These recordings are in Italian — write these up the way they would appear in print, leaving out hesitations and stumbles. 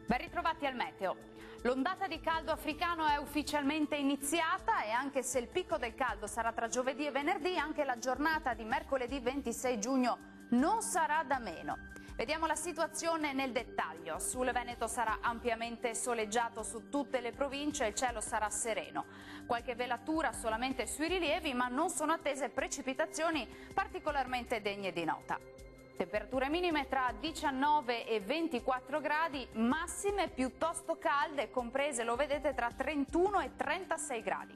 Ben ritrovati al meteo. L'ondata di caldo africano è ufficialmente iniziata e anche se il picco del caldo sarà tra giovedì e venerdì, anche la giornata di mercoledì 26 giugno non sarà da meno. Vediamo la situazione nel dettaglio. Sul Veneto sarà ampiamente soleggiato su tutte le province e il cielo sarà sereno. Qualche velatura solamente sui rilievi, ma non sono attese precipitazioni particolarmente degne di nota. Temperature minime tra 19 e 24 gradi, massime piuttosto calde, comprese, lo vedete, tra 31 e 36 gradi.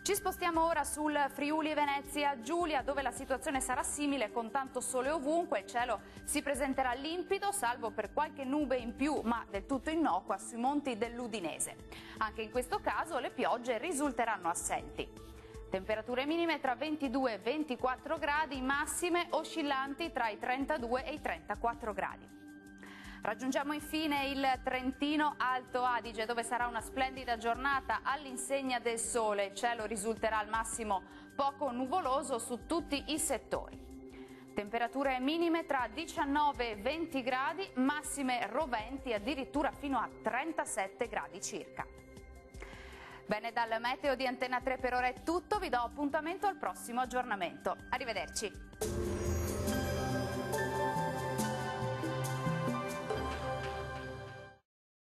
Ci spostiamo ora sul Friuli Venezia Giulia, dove la situazione sarà simile con tanto sole ovunque. Il cielo si presenterà limpido, salvo per qualche nube in più, ma del tutto innocua sui monti dell'Udinese. Anche in questo caso le piogge risulteranno assenti. Temperature minime tra 22 e 24 gradi, massime oscillanti tra i 32 e i 34 gradi. Raggiungiamo infine il Trentino Alto Adige, dove sarà una splendida giornata all'insegna del sole. Il cielo risulterà al massimo poco nuvoloso su tutti i settori. Temperature minime tra 19 e 20 gradi, massime roventi addirittura fino a 37 gradi circa. Bene, dal meteo di Antena 3 per ora è tutto, vi do appuntamento al prossimo aggiornamento. Arrivederci.